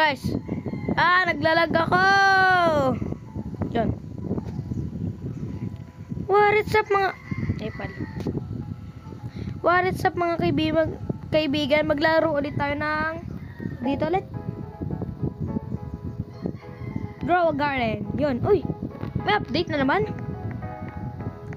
guys. Naglalag ako. Yan. What's up mga... What's up mga kaibigan? Maglaro ulit tayo ng... Dito ulit. Grow a garden. Yun. Uy. May update na naman.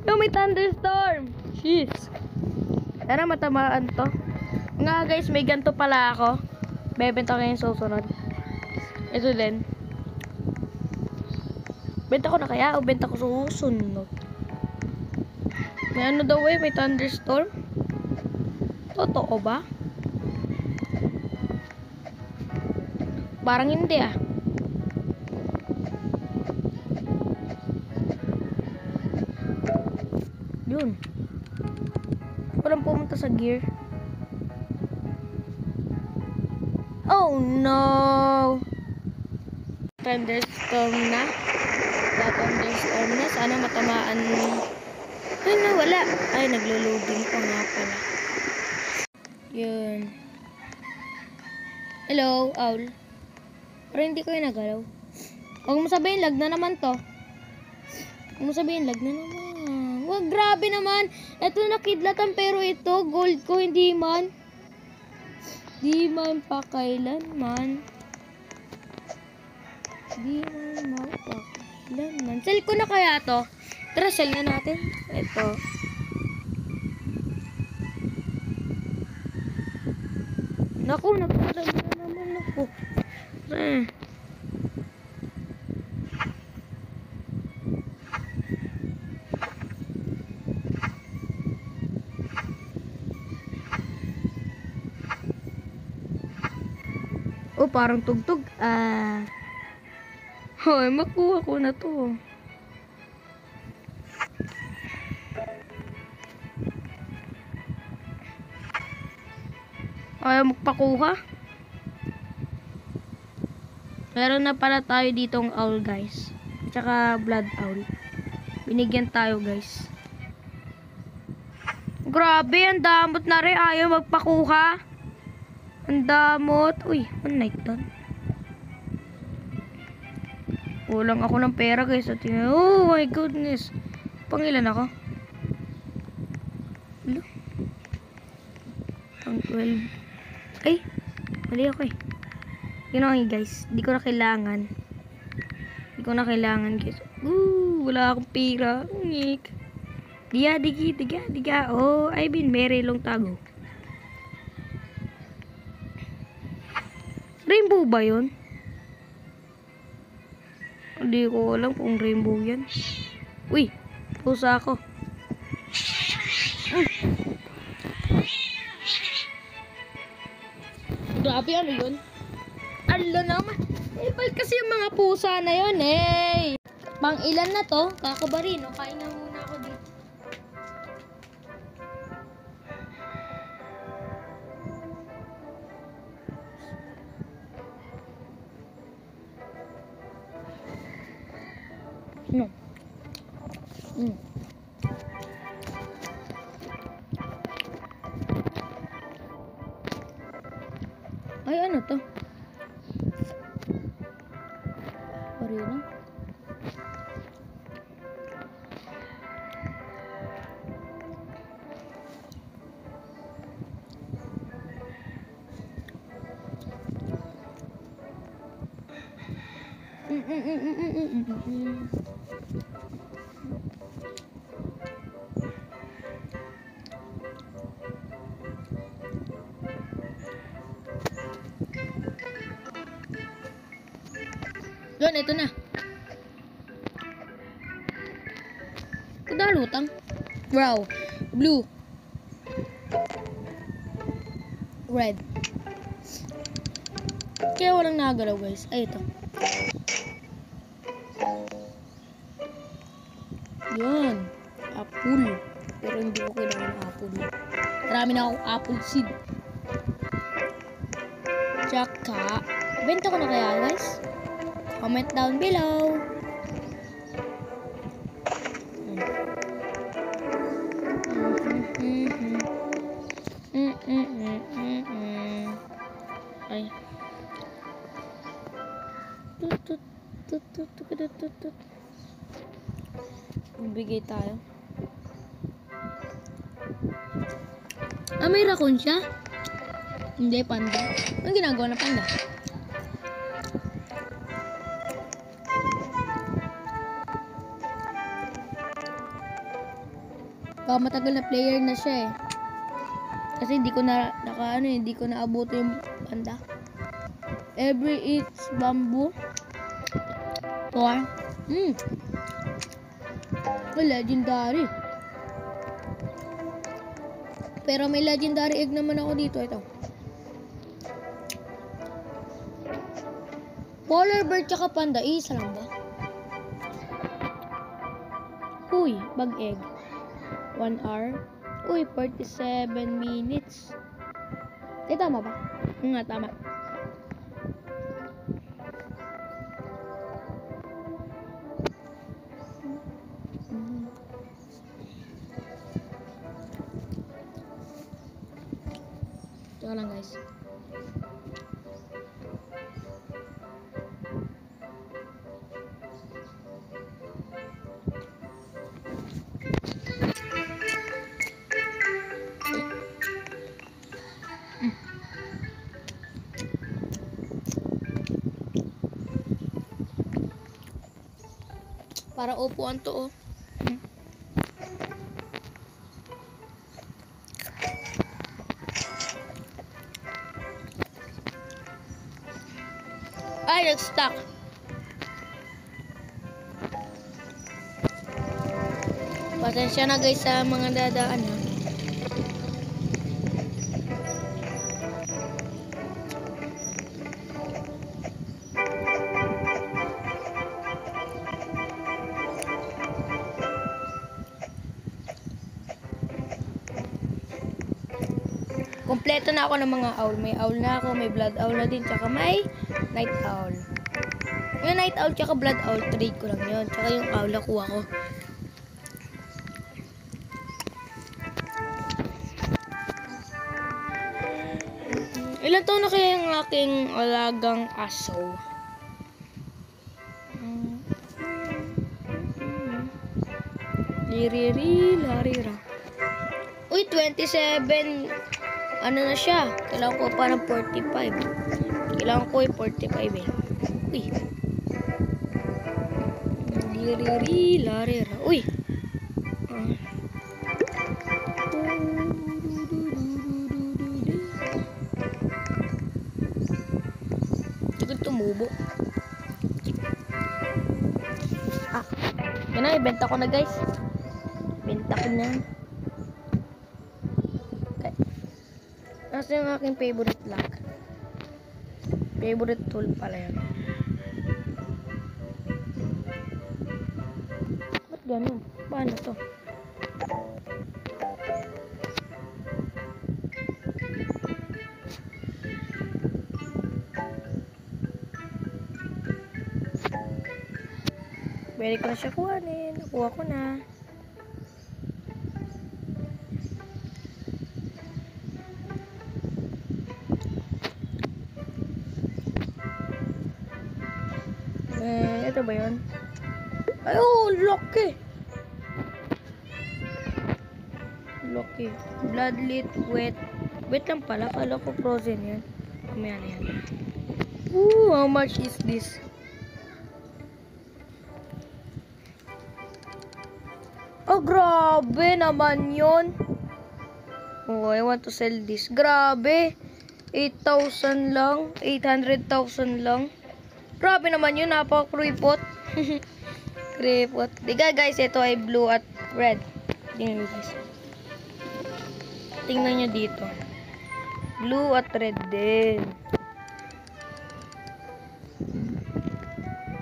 Yung may thunderstorm. Jeez. Sana matamaan to. Nga guys, may ganito pala ako. Bebenta ko yung susunod. Ito din. Benta ko na kaya o benta ko susunod? May ano daw may thunderstorm? Totoo ba? Parang hindi Yun. Walang pumunta sa gear. Oh no! Thunderstorm na. Thunderstorm na. Sana matamaan. Ay, nawala. Ay, naglo-loading pa nga pala. Yun. Hello, owl. Pero hindi ko yung nagalaw. Huwag mo sabihin, lag na naman to. Huwag mo sabihin, lag na naman. Wag, grabe naman. Ito nakidlatan pero ito, gold ko, hindi man. Di man pa kailanman. Di man mapakailanman. Sell ko na kaya to. Tara, sell na natin. Ito. Naku, nagparami na naman ako. Oh, parang tugtog. Hoy, makuha ko na to. Ayaw magpakuha. Meron na pala tayo ditong owl, guys. Tsaka blood owl. Binigyan tayo, guys. Grabe, ang damot na rin. Ayaw magpakuha. Ang damot. Uy, one night done. Kulang ako ng pera, guys. Oh my goodness. Pangilan ako? Hello? Pang 12. Ay, mali ako Yun okay, guys. Di ko na kailangan. Guys. Wala akong pera. Ngik. Diga. Oh, I've been very long tago. Rainbow ba yun? Hindi ko alam kung rainbow yan. Uy, pusa ako. Grabe, ano yun? Ala naman. Bal kasi yung mga pusa na yun Pang ilan na to? Kakabarino. Kain na muna ako dito. No. Ay, ano to? Barino? Yun, ito na. Kadalutang. Wow. Blue. Red. Kaya walang nagalaw, guys. Ay, ito. Yun. Apple. Pero hindi ko kailangan ng apple. Marami na akong apple seed. Tsaka, benta ko na kaya, guys? Comment down below. Ay. Bibigay tayo. Ah, may raccoon siya? Hindi, panda. Anong ginagawa na panda? Matagal na player na siya eh. Kasi hindi ko na hindi ko naabuto yung panda. Every eats bamboo. Or legendary. Pero may legendary egg naman ako dito. Ito. Polar bear tsaka panda. Isa lang ba? Uy, bag egg. 1 hour. Uy, 47 minutes. Tama ba? Nga, tama. Ito lang guys. Para upuan to oh. Ay, nag-stuck. Pasensya na guys sa mga dadaan ha. Kompleto na ako ng mga owl. May owl na ako, may blood owl na din, tsaka may night owl. Yung night owl tsaka blood owl, trade ko lang yun. Tsaka yung owl nakuha ko. Ilan taon na kaya yung aking alagang aso? Liriri, larira. Uy, 27. Ano na siya? Kailangan ko parang 45. Kailangan ko 45 eh. Uy. Liriri, larira. Uy. Tagal tumubo. Ah. Yan na, ibenta ko na guys. Benta ko na. Nasa yung aking favorite lock. Favorite tool pala yan. Ba't ganun? Paano to? Pwede ko na siya kuhanin. Nakuha ko na. Ito ba yun? Ay, oh, lucky. Lucky. Bloodlit, wet. Wet lang pala. Kala ko frozen yan. Kumaya na yan. Ooh, how much is this? Oh, grabe naman yun. Oh, I want to sell this. Grabe. 8,000 lang. 800,000 lang. Grabe naman yun, napaka-kripot. Kripot. Diga guys, ito ay blue at red. Tingnan nyo guys. Tingnan nyo dito. Blue at red din.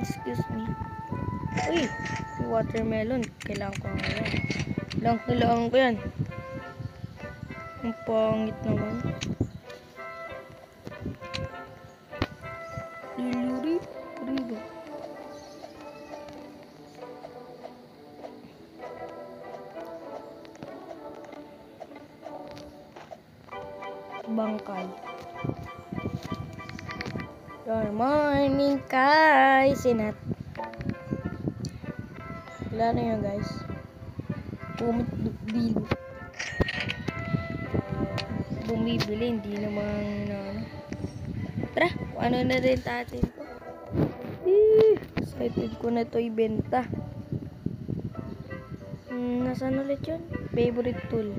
Excuse me. Uy, watermelon. Kailangan ko yan. Kailangan ko yan. Ang pangit naman. Liluri. Rigo. Bangkay. Good morning, Kai Sinat. Kilala nyo guys. Bumibili, hindi naman tara, ano na rin natin to. Excited ko na to ibenta. Nasaan ulit yun? Favorite tool.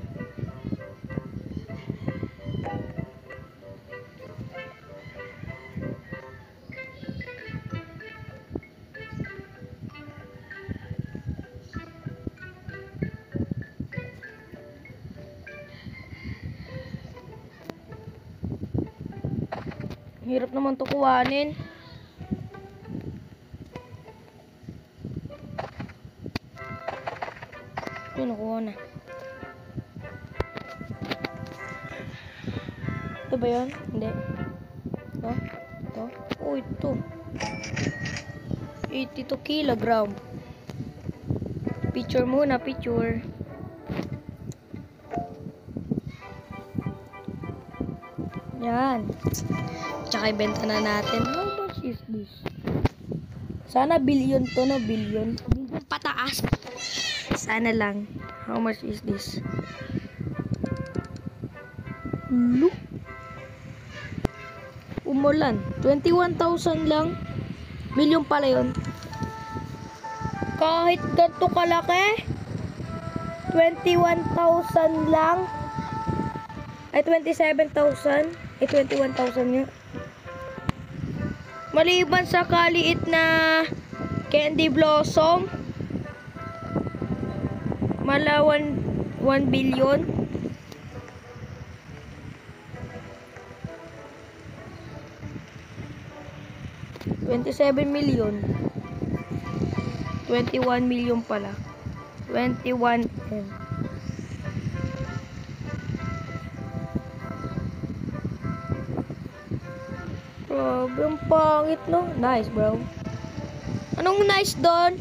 Hirap naman to kuhanin. Ito, nakuha na. Ito ba yun? Hindi. Ito? Ito? Oh, ito. 82 kilogram. Picture muna, picture. Yan. Tsaka ibenta na natin. How much is this? Sana billion to na, billion. Billion pataas. Sana lang. How much is this? Look. Umulan. 21,000 lang. Million pala yun. Kahit ganito kalaki. 21,000 lang. Ay, 27,000. Ay, 21,000 nga. Maliban sa kaliit na candy blossom, mala 1 billion. $27 million. 21 million pala. 21 M. Grabe, ang pangit, no? Nice, bro. Anong nice doon?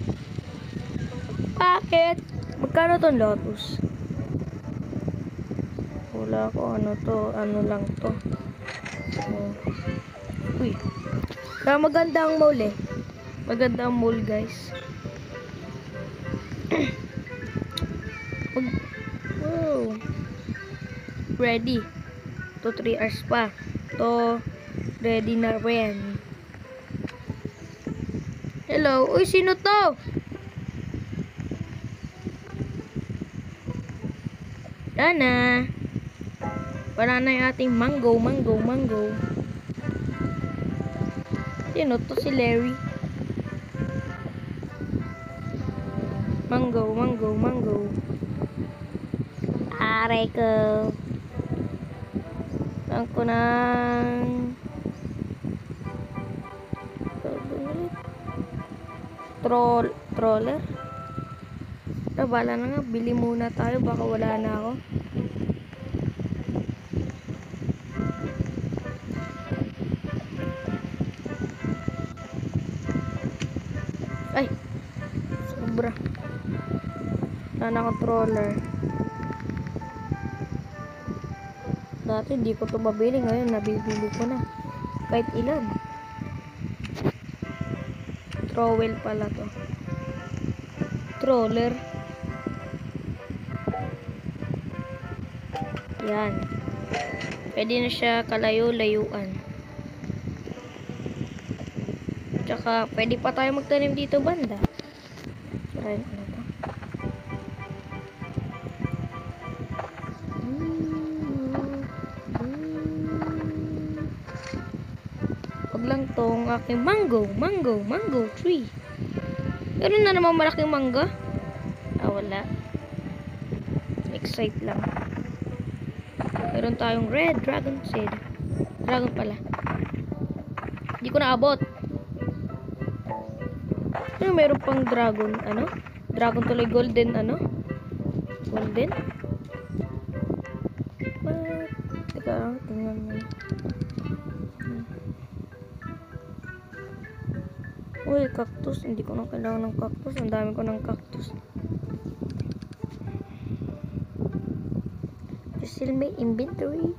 Bakit? Magkano tong Lotus? Wala ko, ano to? Ano lang to? Oh. Uy. Kaya maganda ang mall eh. Maganda ang mall, guys. Wow. Ready. To 3 hours pa. To ready na rin. Hello. Uy, sino to? Dana. Wala na yung ating mango. Sino to? Si Larry. Mango. Aray ko. Saan ko ng troller? Bala na nga. Bili muna tayo. Baka wala na ako. Ay, sobra. Wala na controller. Dati hindi ko ito mabili. Ngayon nabibili ko na. Kahit ilan. Trowel pala to. Troller. Yan. Pwede na siya kalayo-layuan. Tsaka, pwede pa tayo magtanim dito banda. Try ano to. Wag lang tong aking mango tree. Meron na naman malaking mangga. Wala. Excite lang. Meron tayong red dragon seed. Dragon pala. Hindi ko naabot. Ano, meron pang dragon, ano? Dragon tuloy golden, ano? Golden? Teka, tingnan mo. Uy, cactus. Hindi ko na kailangan ng cactus. Ang dami ko ng cactus. Still may inventory.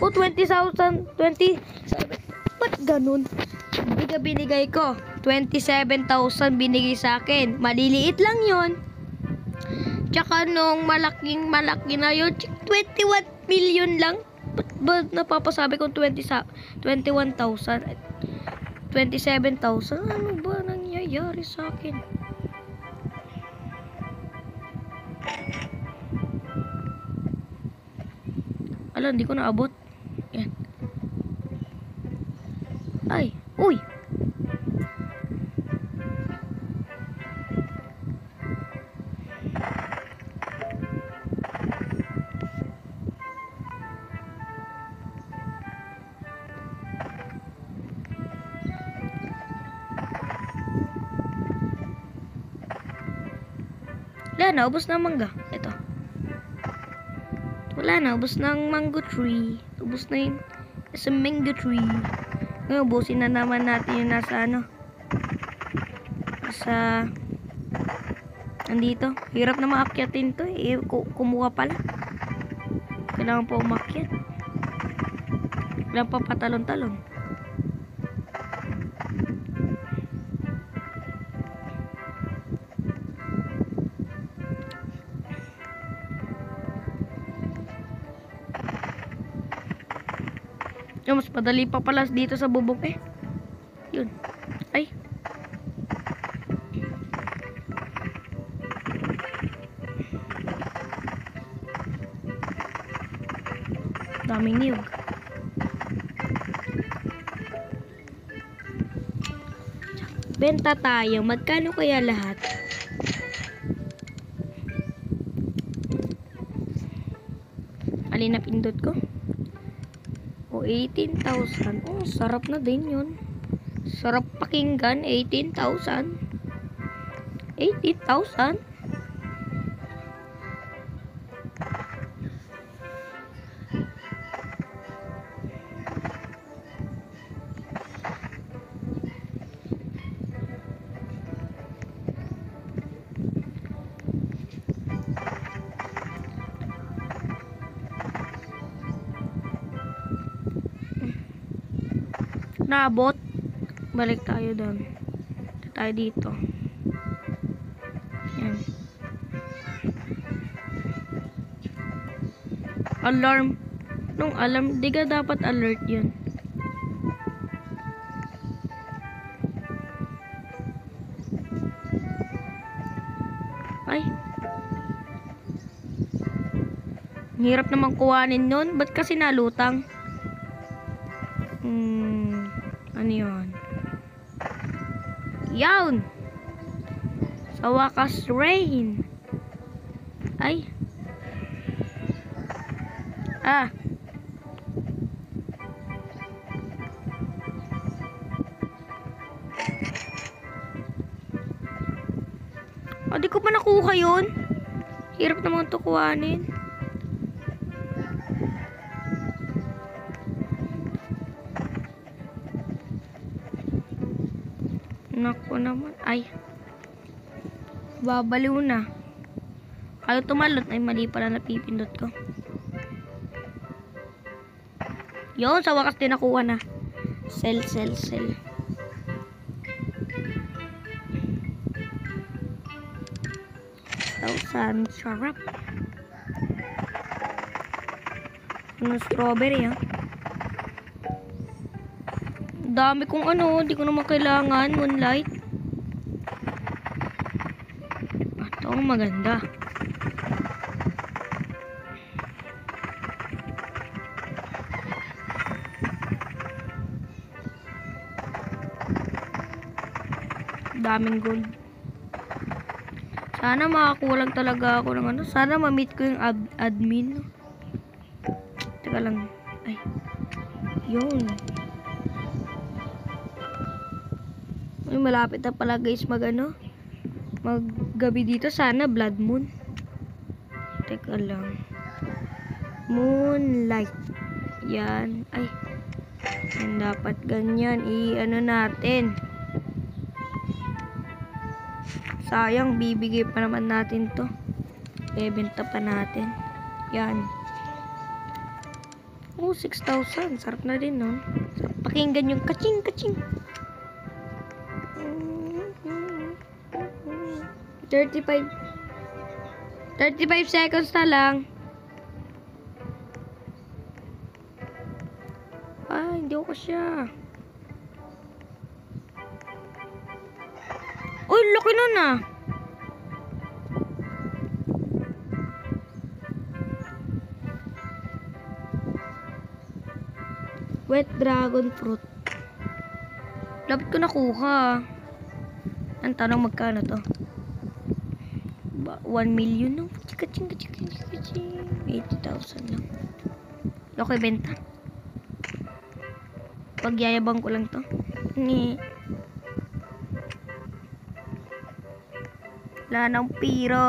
Oh, 20,000. 20. Ba't ganun? Binigay ko. 27,000 binigay sa akin. Maliliit lang yun. Tsaka nung malaki na yun, 21 million lang. Ba't napapasabi kong 21,000? 27,000? Ano ba nangyayari sa akin? Ala, hindi ko naabot. Yan. Ay, uy! Wala na, ubos na ang mangga. Ito. Wala na, ubos na ang mango tree. Ubos na yun. Sa mango tree. Ngayon, ubusin na naman natin yung nasa ano. Nasa... Andito. Hirap na maakyatin to. Kumuha pala. Kailangan pa umakyat. Kailangan pa patalon-talon. Yung mas padali pa pala dito sa bubong eh. Yun. Ay. Daming niyog. Benta tayo. Magkano kaya lahat? Alin na pindot ko? 18,000. Oh, sarap na din yun. Sarap pakinggan. 18,000. 18,000. Nabot. Balik tayo doon. Tayo dito. Yan. Alarm. Nung alarm, di ka dapat alert yun. Ay. Hirap naman kuhanin nun. Ba't kasi nalutang? Ano yun? Yawn! Sa wakas rain. Ay. Ah. Oh, di ko pa nakuha yun. Hirap naman ito kuhanin. Naku naman. Ay. Babaliw na. Ayaw tumalot. Ay, mali pala napipindot ko. Yun, sa wakas din nakuha na. Sell. Thousand. Sarap. Ano, strawberry, ha? Dami kong ano, hindi ko naman kailangan. Moonlight. Ito ang maganda. Daming gold. Sana makakulang talaga ako ng ano. Sana ma-meet ko yung admin. Teka lang. Ay. Yun. Ay, malapit na pala guys maggabi dito. Sana blood moon. Teka lang. Moonlight. Yan. Ay. Yan dapat ganyan. I-ano natin. Sayang, bibigay pa naman natin to. Bebenta pa natin. Yan. Oh, 6,000. Sarap na din, no? Pakinggan yung kaching. 35 seconds na lang. Hindi ko siya. Uy, laki nun ah. Wet dragon fruit. Dapat ko nakuha. Ang tanong magkano to? 1 million no? 80,000 lang. Okay, benta. Pagyayabang ko lang to. Ni. Wala nang piro.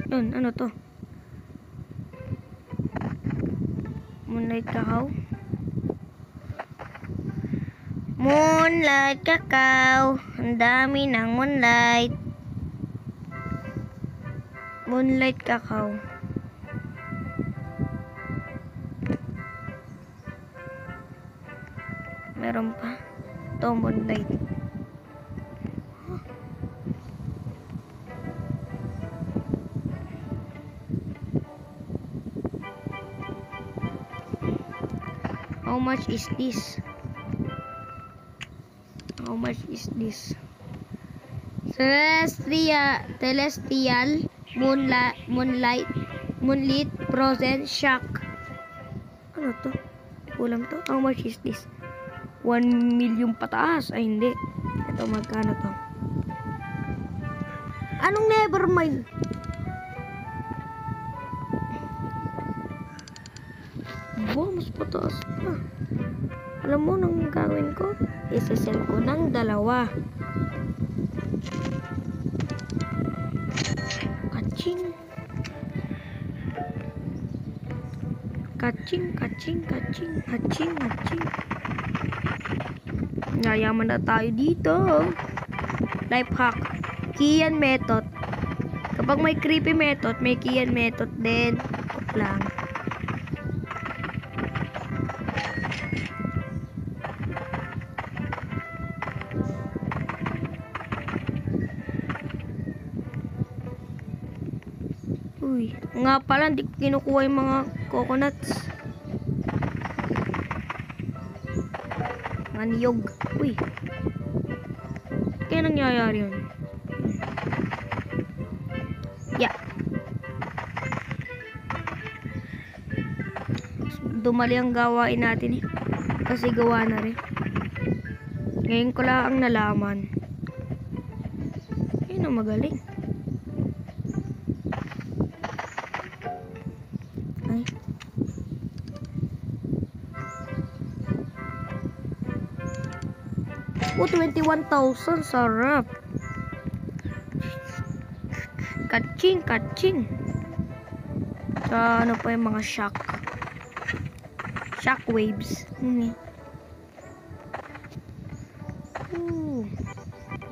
Yun, ano to? Moonlight cacao. Moonlight cacao. Ang dami ng moonlight. Moonlight cacao. Meron pa. Ito, moonlight. How much is this? How much is this? Celestial Moonlit Frozen Shock. Ano to? Kulang to. How much is this? 1 million pataas. Ay, hindi. Ito, magkano to? Anong nevermind? Mas pataas pa. Alam mo nang gagawin ko? Isasell ko ng 2. Kaching. Kaching. Yayaman na tayo dito. Life hack. Kian method. Kapag may creepy method, may Kian method din. Kuk lang. Uy, nga pala, hindi ko kinukuha yung mga coconuts. Mga niyog. Uy. Kaya nangyayari yun? Yeah. Dumali ang gawain natin eh. Kasi gawa na rin. Ngayon ko lang ang nalaman. Yun ang magaling. Ay. Oh, 21,000. Sarap. Kaching. So, ano pa yung mga shock waves.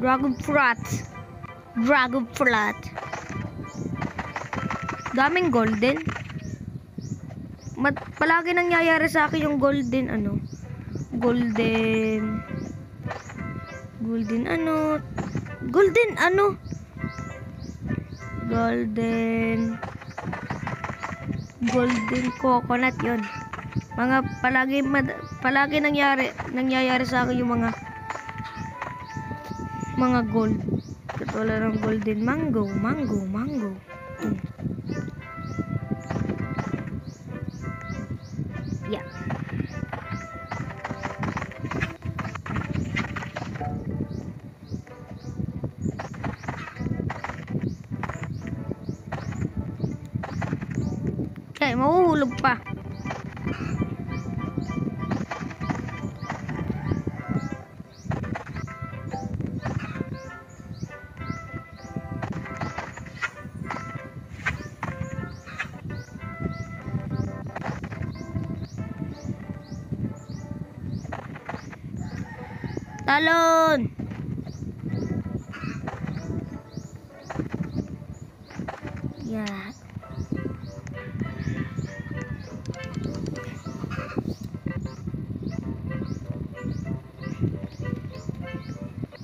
Dragon fruit. Daming golden. Palagi nangyayari sa akin yung golden coconut yun. Palagi nangyayari sa akin yung mga gold. Katulad ng golden mango. Yeah. Okay, mahuhulog pa. Talon! Yeah.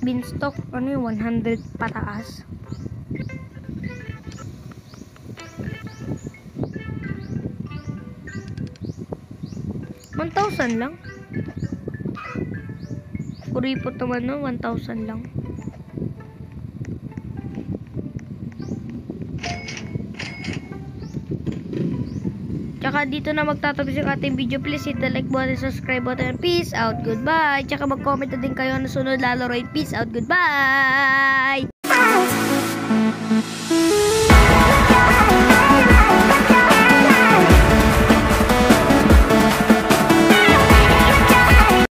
Beanstalk, ano yung 100 pataas? $1,000 lang. Kuripot naman no, 1,000 lang. Tsaka dito na magtatapos yung ating video. Please hit the like button, subscribe button. Peace out, goodbye. Tsaka mag-comment na din kayo na sunod lalo. Peace out, goodbye.